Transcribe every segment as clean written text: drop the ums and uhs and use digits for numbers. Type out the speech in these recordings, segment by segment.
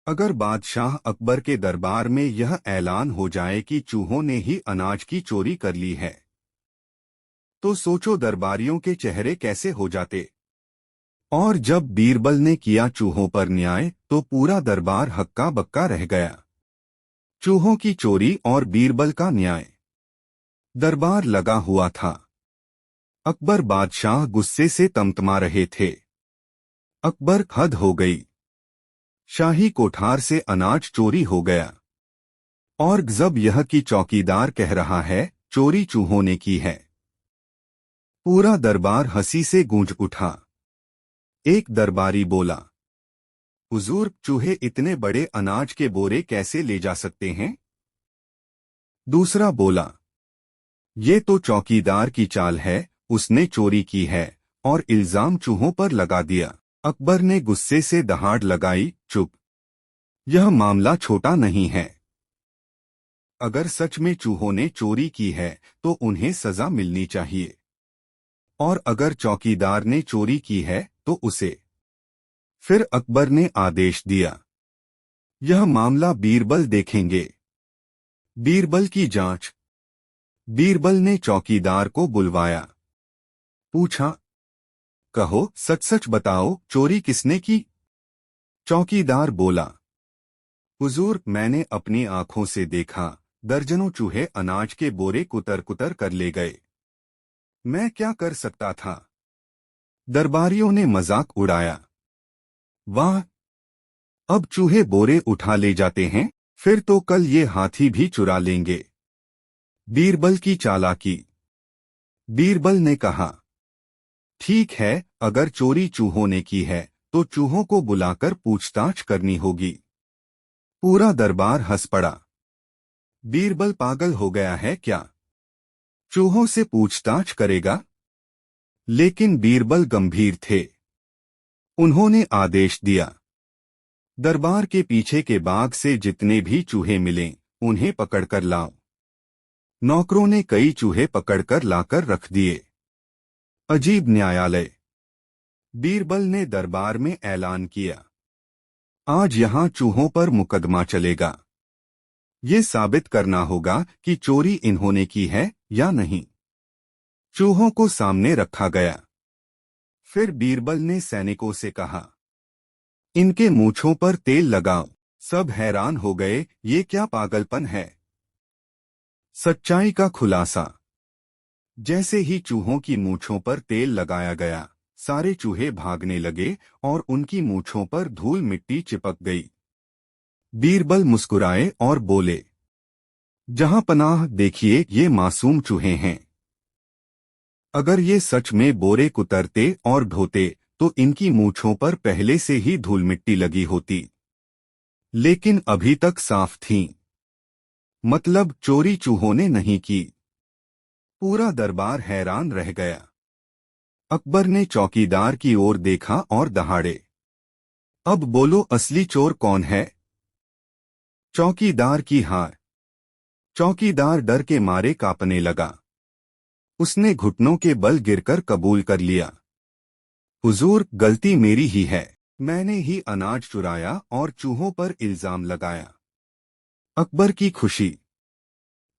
अगर बादशाह अकबर के दरबार में यह ऐलान हो जाए कि चूहों ने ही अनाज की चोरी कर ली है, तो सोचो दरबारियों के चेहरे कैसे हो जाते। और जब बीरबल ने किया चूहों पर न्याय, तो पूरा दरबार हक्का बक्का रह गया। चूहों की चोरी और बीरबल का न्याय। दरबार लगा हुआ था। अकबर बादशाह गुस्से से तमतमा रहे थे। अकबर हद हो गई। शाही कोठार से अनाज चोरी हो गया। और जब यह कि चौकीदार कह रहा है चोरी चूहों ने की है। पूरा दरबार हंसी से गूंज उठा। एक दरबारी बोला, हुजूर, चूहे इतने बड़े अनाज के बोरे कैसे ले जा सकते हैं? दूसरा बोला, ये तो चौकीदार की चाल है, उसने चोरी की है और इल्जाम चूहों पर लगा दिया। अकबर ने गुस्से से दहाड़ लगाई, चुप। यह मामला छोटा नहीं है। अगर सच में चूहों ने चोरी की है तो उन्हें सजा मिलनी चाहिए। और अगर चौकीदार ने चोरी की है तो उसे। फिर अकबर ने आदेश दिया, यह मामला बीरबल देखेंगे। बीरबल की जांच। बीरबल ने चौकीदार को बुलवाया। पूछा, कहो, सच सच बताओ, चोरी किसने की? चौकीदार बोला, हुजूर, मैंने अपनी आंखों से देखा, दर्जनों चूहे अनाज के बोरे कुतर कुतर कर ले गए। मैं क्या कर सकता था? दरबारियों ने मजाक उड़ाया। वाह, अब चूहे बोरे उठा ले जाते हैं, फिर तो कल ये हाथी भी चुरा लेंगे। बीरबल की चालाकी। बीरबल ने कहा, ठीक है, अगर चोरी चूहों ने की है तो चूहों को बुलाकर पूछताछ करनी होगी। पूरा दरबार हंस पड़ा। बीरबल पागल हो गया है क्या? चूहों से पूछताछ करेगा? लेकिन बीरबल गंभीर थे। उन्होंने आदेश दिया, दरबार के पीछे के बाग से जितने भी चूहे मिलें, उन्हें पकड़कर लाओ। नौकरों ने कई चूहे पकड़कर लाकर रख दिए। अजीब न्यायालय। बीरबल ने दरबार में ऐलान किया, आज यहां चूहों पर मुकदमा चलेगा। ये साबित करना होगा कि चोरी इन्होंने की है या नहीं। चूहों को सामने रखा गया। फिर बीरबल ने सैनिकों से कहा, इनके मूंछों पर तेल लगाओ। सब हैरान हो गए, ये क्या पागलपन है। सच्चाई का खुलासा। जैसे ही चूहों की मूंछों पर तेल लगाया गया, सारे चूहे भागने लगे और उनकी मूंछों पर धूल मिट्टी चिपक गई। बीरबल मुस्कुराए और बोले, जहां पनाह, देखिए ये मासूम चूहे हैं। अगर ये सच में बोरे कुतरते और ढोते तो इनकी मूंछों पर पहले से ही धूल मिट्टी लगी होती। लेकिन अभी तक साफ थीं। मतलब चोरी चूहों ने नहीं की। पूरा दरबार हैरान रह गया। अकबर ने चौकीदार की ओर देखा और दहाड़े, अब बोलो, असली चोर कौन है? चौकीदार की हार। चौकीदार डर के मारे कांपने लगा। उसने घुटनों के बल गिरकर कबूल कर लिया, हुजूर, गलती मेरी ही है। मैंने ही अनाज चुराया और चूहों पर इल्जाम लगाया। अकबर की खुशी।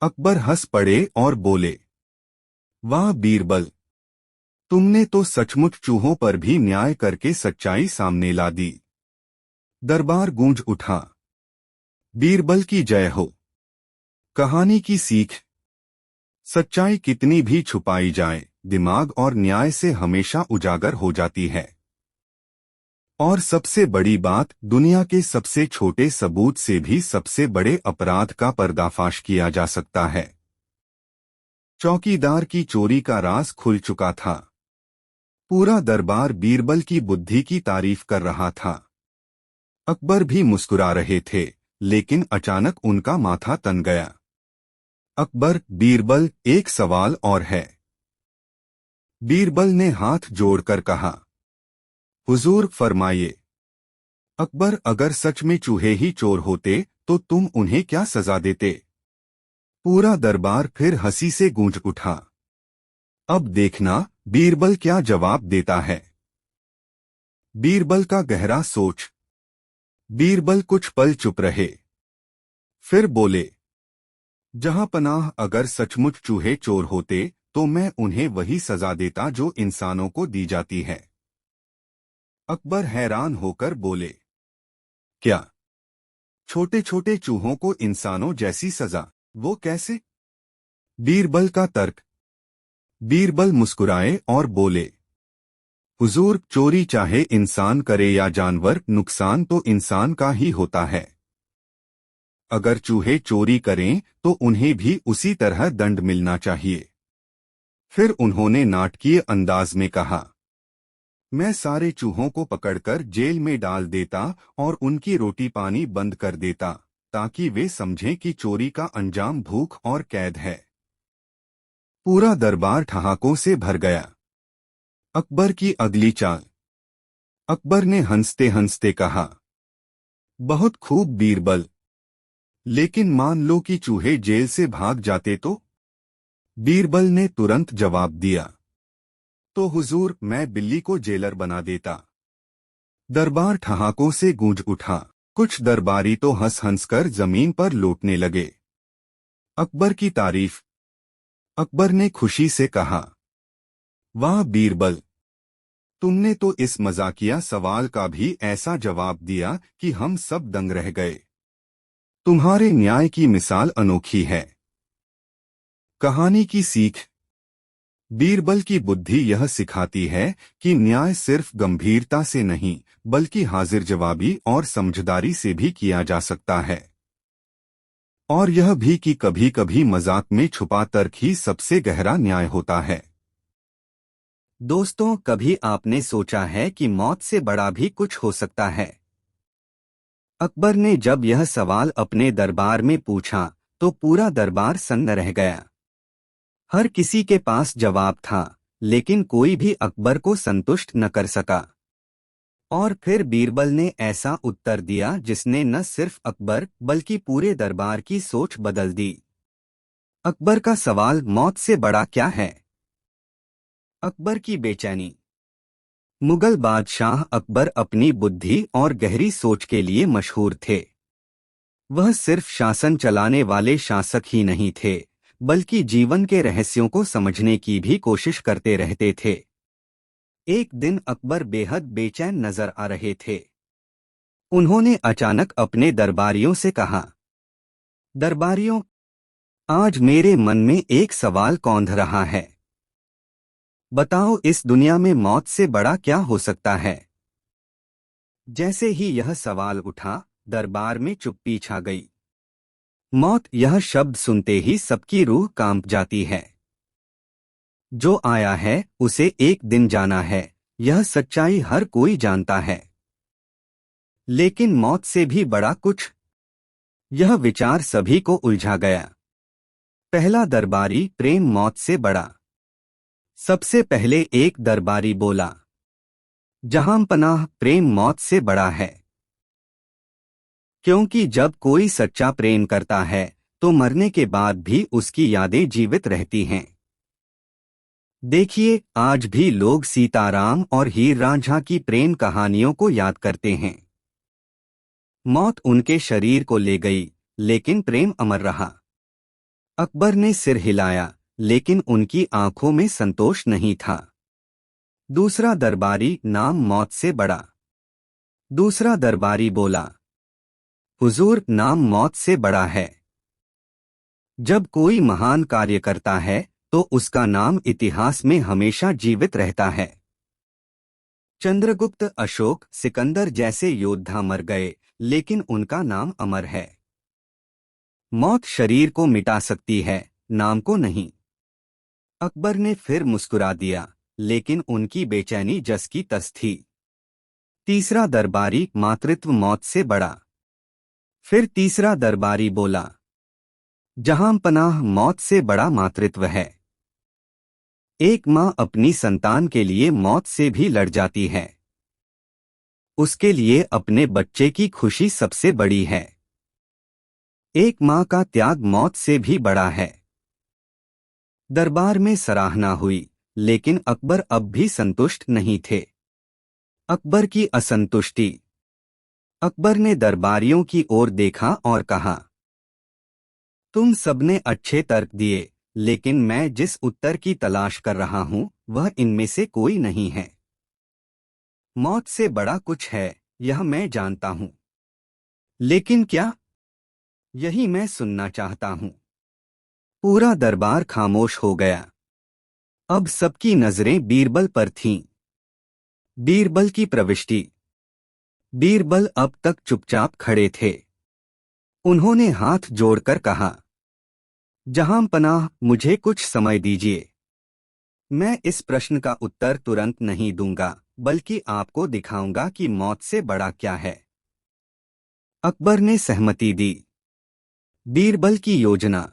अकबर हंस पड़े और बोले, वाह बीरबल, तुमने तो सचमुच चूहों पर भी न्याय करके सच्चाई सामने ला दी। दरबार गूंज उठा। बीरबल की जय हो। कहानी की सीख। सच्चाई कितनी भी छुपाई जाए, दिमाग और न्याय से हमेशा उजागर हो जाती है। और सबसे बड़ी बात, दुनिया के सबसे छोटे सबूत से भी सबसे बड़े अपराध का पर्दाफाश किया जा सकता है। चौकीदार की चोरी का राज खुल चुका था। पूरा दरबार बीरबल की बुद्धि की तारीफ कर रहा था। अकबर भी मुस्कुरा रहे थे, लेकिन अचानक उनका माथा तन गया। अकबर, बीरबल, एक सवाल और है। बीरबल ने हाथ जोड़कर कहा, हुजूर, फरमाइए। अकबर, अगर सच में चूहे ही चोर होते तो तुम उन्हें क्या सजा देते? पूरा दरबार फिर हंसी से गूंज उठा। अब देखना बीरबल क्या जवाब देता है। बीरबल का गहरा सोच। बीरबल कुछ पल चुप रहे, फिर बोले, जहां पनाह, अगर सचमुच चूहे चोर होते तो मैं उन्हें वही सजा देता जो इंसानों को दी जाती है। अकबर हैरान होकर बोले, क्या? छोटे छोटे चूहों को इंसानों जैसी सजा? वो कैसे? बीरबल का तर्क। बीरबल मुस्कुराए और बोले, हुजूर, चोरी चाहे इंसान करे या जानवर, नुकसान तो इंसान का ही होता है। अगर चूहे चोरी करें तो उन्हें भी उसी तरह दंड मिलना चाहिए। फिर उन्होंने नाटकीय अंदाज में कहा, मैं सारे चूहों को पकड़कर जेल में डाल देता और उनकी रोटी पानी बंद कर देता, ताकि वे समझें कि चोरी का अंजाम भूख और कैद है। पूरा दरबार ठहाकों से भर गया। अकबर की अगली चाल। अकबर ने हंसते हंसते कहा, बहुत खूब बीरबल, लेकिन मान लो कि चूहे जेल से भाग जाते तो? बीरबल ने तुरंत जवाब दिया, तो हुजूर, मैं बिल्ली को जेलर बना देता। दरबार ठहाकों से गूंज उठा। कुछ दरबारी तो हंस हंसकर जमीन पर लौटने लगे। अकबर की तारीफ। अकबर ने खुशी से कहा, वाह बीरबल, तुमने तो इस मजाकिया सवाल का भी ऐसा जवाब दिया कि हम सब दंग रह गए। तुम्हारे न्याय की मिसाल अनोखी है। कहानी की सीख। बीरबल की बुद्धि यह सिखाती है कि न्याय सिर्फ गंभीरता से नहीं, बल्कि हाजिर जवाबी और समझदारी से भी किया जा सकता है। और यह भी कि कभी कभी मजाक में छुपा तर्क ही सबसे गहरा न्याय होता है। दोस्तों, कभी आपने सोचा है कि मौत से बड़ा भी कुछ हो सकता है? अकबर ने जब यह सवाल अपने दरबार में पूछा तो पूरा दरबार सन्न रह गया। हर किसी के पास जवाब था, लेकिन कोई भी अकबर को संतुष्ट न कर सका। और फिर बीरबल ने ऐसा उत्तर दिया जिसने न सिर्फ अकबर बल्कि पूरे दरबार की सोच बदल दी। अकबर का सवाल, मौत से बड़ा क्या है? अकबर की बेचैनी। मुगल बादशाह अकबर अपनी बुद्धि और गहरी सोच के लिए मशहूर थे। वह सिर्फ शासन चलाने वाले शासक ही नहीं थे, बल्कि जीवन के रहस्यों को समझने की भी कोशिश करते रहते थे। एक दिन अकबर बेहद बेचैन नजर आ रहे थे। उन्होंने अचानक अपने दरबारियों से कहा, दरबारियों, आज मेरे मन में एक सवाल कौंध रहा है। बताओ, इस दुनिया में मौत से बड़ा क्या हो सकता है? जैसे ही यह सवाल उठा, दरबार में चुप्पी छा गई। मौत, यह शब्द सुनते ही सबकी रूह कांप जाती है। जो आया है उसे एक दिन जाना है, यह सच्चाई हर कोई जानता है। लेकिन मौत से भी बड़ा कुछ? यह विचार सभी को उलझा गया। पहला दरबारी, प्रेम मौत से बड़ा। सबसे पहले एक दरबारी बोला, जहां पनाह, प्रेम मौत से बड़ा है। क्योंकि जब कोई सच्चा प्रेम करता है तो मरने के बाद भी उसकी यादें जीवित रहती हैं। देखिए, आज भी लोग सीताराम और हीर रांझा की प्रेम कहानियों को याद करते हैं। मौत उनके शरीर को ले गई, लेकिन प्रेम अमर रहा। अकबर ने सिर हिलाया, लेकिन उनकी आंखों में संतोष नहीं था। दूसरा दरबारी, नाम मौत से बड़ा। दूसरा दरबारी बोला, हुजूर, नाम मौत से बड़ा है। जब कोई महान कार्य करता है तो उसका नाम इतिहास में हमेशा जीवित रहता है। चंद्रगुप्त, अशोक, सिकंदर जैसे योद्धा मर गए, लेकिन उनका नाम अमर है। मौत शरीर को मिटा सकती है, नाम को नहीं। अकबर ने फिर मुस्कुरा दिया, लेकिन उनकी बेचैनी जस की तस थी। तीसरा दरबारी, मातृत्व मौत से बड़ा। फिर तीसरा दरबारी बोला, जहां पनाह, मौत से बड़ा मातृत्व है। एक माँ अपनी संतान के लिए मौत से भी लड़ जाती है। उसके लिए अपने बच्चे की खुशी सबसे बड़ी है। एक माँ का त्याग मौत से भी बड़ा है। दरबार में सराहना हुई, लेकिन अकबर अब भी संतुष्ट नहीं थे। अकबर की असंतुष्टि। अकबर ने दरबारियों की ओर देखा और कहा, तुम सबने अच्छे तर्क दिए, लेकिन मैं जिस उत्तर की तलाश कर रहा हूं वह इनमें से कोई नहीं है। मौत से बड़ा कुछ है, यह मैं जानता हूं। लेकिन क्या? यही मैं सुनना चाहता हूं। पूरा दरबार खामोश हो गया। अब सबकी नजरें बीरबल पर थीं। बीरबल की प्रविष्टि। बीरबल अब तक चुपचाप खड़े थे। उन्होंने हाथ जोड़कर कहा, जहां पनाह, मुझे कुछ समय दीजिए। मैं इस प्रश्न का उत्तर तुरंत नहीं दूंगा, बल्कि आपको दिखाऊंगा कि मौत से बड़ा क्या है। अकबर ने सहमति दी। बीरबल की योजना।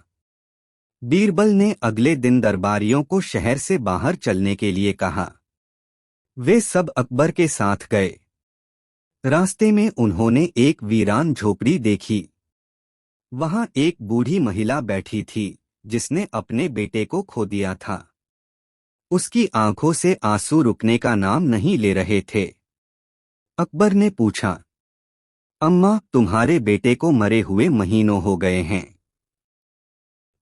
बीरबल ने अगले दिन दरबारियों को शहर से बाहर चलने के लिए कहा। वे सब अकबर के साथ गए। रास्ते में उन्होंने एक वीरान झोपड़ी देखी। वहां एक बूढ़ी महिला बैठी थी, जिसने अपने बेटे को खो दिया था। उसकी आंखों से आंसू रुकने का नाम नहीं ले रहे थे। अकबर ने पूछा, अम्मा, तुम्हारे बेटे को मरे हुए महीनों हो गए हैं,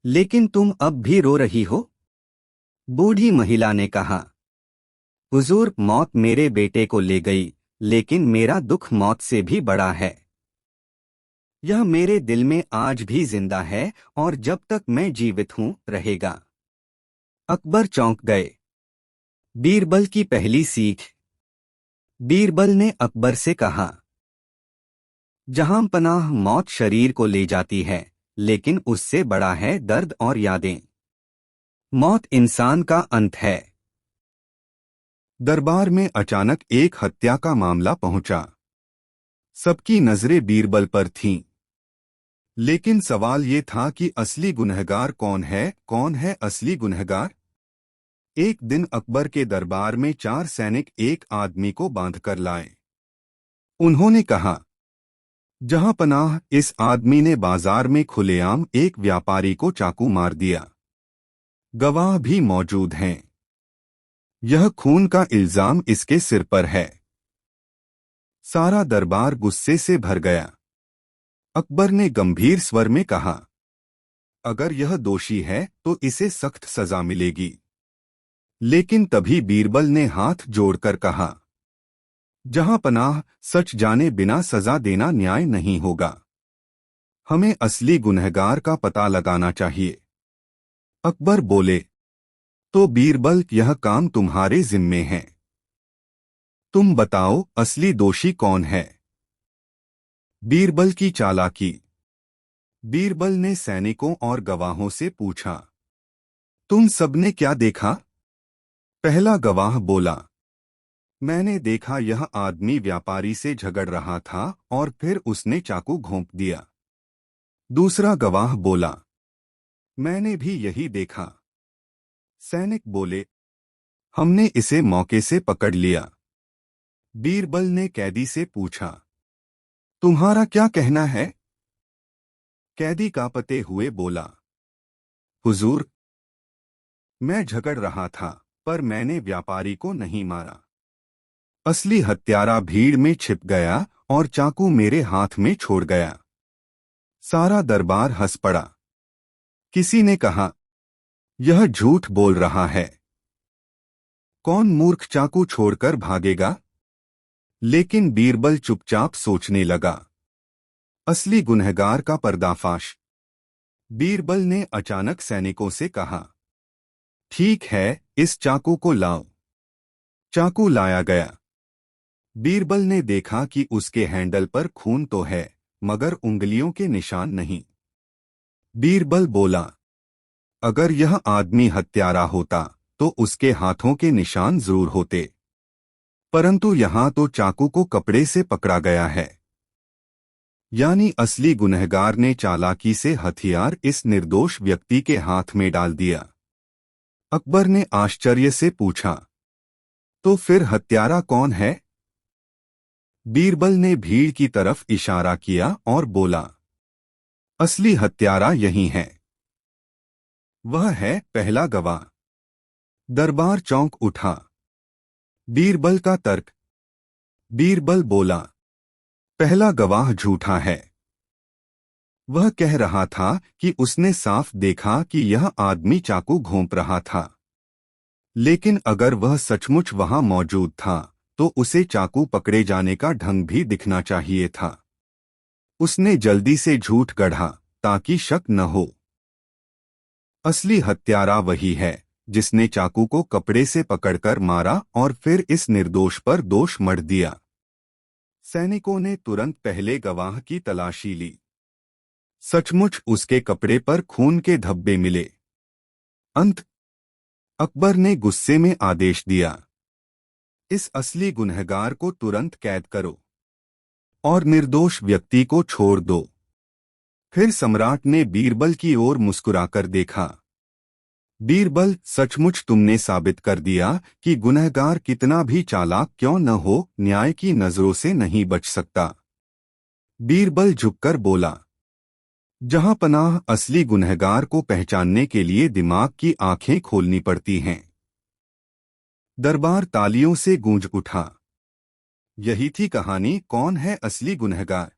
लेकिन तुम अब भी रो रही हो? बूढ़ी महिला ने कहा, हुजूर, मौत मेरे बेटे को ले गई, लेकिन मेरा दुख मौत से भी बड़ा है। यह मेरे दिल में आज भी जिंदा है और जब तक मैं जीवित हूं रहेगा। अकबर चौंक गए। बीरबल की पहली सीख। बीरबल ने अकबर से कहा, जहां पनाह, मौत शरीर को ले जाती है, लेकिन उससे बड़ा है दर्द और यादें। मौत इंसान का अंत है। दरबार में अचानक एक हत्या का मामला पहुंचा। सबकी नजरें बीरबल पर थीं। लेकिन सवाल ये था कि असली गुनहगार कौन है असली गुनहगार? एक दिन अकबर के दरबार में 4 सैनिक एक आदमी को बांधकर लाए। उन्होंने कहा, जहां पनाह, इस आदमी ने बाजार में खुलेआम एक व्यापारी को चाकू मार दिया। गवाह भी मौजूद हैं। यह खून का इल्जाम इसके सिर पर है। सारा दरबार गुस्से से भर गया। अकबर ने गंभीर स्वर में कहा, अगर यह दोषी है तो इसे सख्त सजा मिलेगी। लेकिन तभी बीरबल ने हाथ जोड़कर कहा, जहां पनाह, सच जाने बिना सजा देना न्याय नहीं होगा। हमें असली गुनहगार का पता लगाना चाहिए। अकबर बोले, तो बीरबल, यह काम तुम्हारे जिम्मे है। तुम बताओ, असली दोषी कौन है? बीरबल की चालाकी। बीरबल ने सैनिकों और गवाहों से पूछा, तुम सबने क्या देखा? पहला गवाह बोला, मैंने देखा यह आदमी व्यापारी से झगड़ रहा था और फिर उसने चाकू घोंप दिया। दूसरा गवाह बोला, मैंने भी यही देखा। सैनिक बोले, हमने इसे मौके से पकड़ लिया। बीरबल ने कैदी से पूछा, तुम्हारा क्या कहना है? कैदी कांपते हुए बोला, हुजूर, मैं झगड़ रहा था, पर मैंने व्यापारी को नहीं मारा। असली हत्यारा भीड़ में छिप गया और चाकू मेरे हाथ में छोड़ गया। सारा दरबार हंस पड़ा। किसी ने कहा, यह झूठ बोल रहा है। कौन मूर्ख चाकू छोड़कर भागेगा? लेकिन बीरबल चुपचाप सोचने लगा। असली गुनहगार का पर्दाफाश। बीरबल ने अचानक सैनिकों से कहा, ठीक है, इस चाकू को लाओ। चाकू लाया गया। बीरबल ने देखा कि उसके हैंडल पर खून तो है, मगर उंगलियों के निशान नहीं। बीरबल बोला, अगर यह आदमी हत्यारा होता तो उसके हाथों के निशान जरूर होते, परंतु यहां तो चाकू को कपड़े से पकड़ा गया है। यानी असली गुनहगार ने चालाकी से हथियार इस निर्दोष व्यक्ति के हाथ में डाल दिया। अकबर ने आश्चर्य से पूछा, तो फिर हत्यारा कौन है? बीरबल ने भीड़ की तरफ इशारा किया और बोला, असली हत्यारा यही है। वह है पहला गवाह। दरबार चौंक उठा। बीरबल का तर्क। बीरबल बोला, पहला गवाह झूठा है। वह कह रहा था कि उसने साफ देखा कि यह आदमी चाकू घोंप रहा था। लेकिन अगर वह सचमुच वहां मौजूद था तो उसे चाकू पकड़े जाने का ढंग भी दिखना चाहिए था। उसने जल्दी से झूठ गढ़ा ताकि शक न हो। असली हत्यारा वही है जिसने चाकू को कपड़े से पकड़कर मारा और फिर इस निर्दोष पर दोष मढ़ दिया। सैनिकों ने तुरंत पहले गवाह की तलाशी ली। सचमुच उसके कपड़े पर खून के धब्बे मिले। अंत अकबर ने गुस्से में आदेश दिया, इस असली गुनहगार को तुरंत कैद करो और निर्दोष व्यक्ति को छोड़ दो। फिर सम्राट ने बीरबल की ओर मुस्कुराकर देखा। बीरबल, सचमुच तुमने साबित कर दिया कि गुनहगार कितना भी चालाक क्यों न हो, न्याय की नजरों से नहीं बच सकता। बीरबल झुककर बोला, जहां पनाह असली गुनहगार को पहचानने के लिए दिमाग की आंखें खोलनी पड़ती हैं। दरबार तालियों से गूंज उठा। यही थी कहानी, कौन है असली गुनहगार।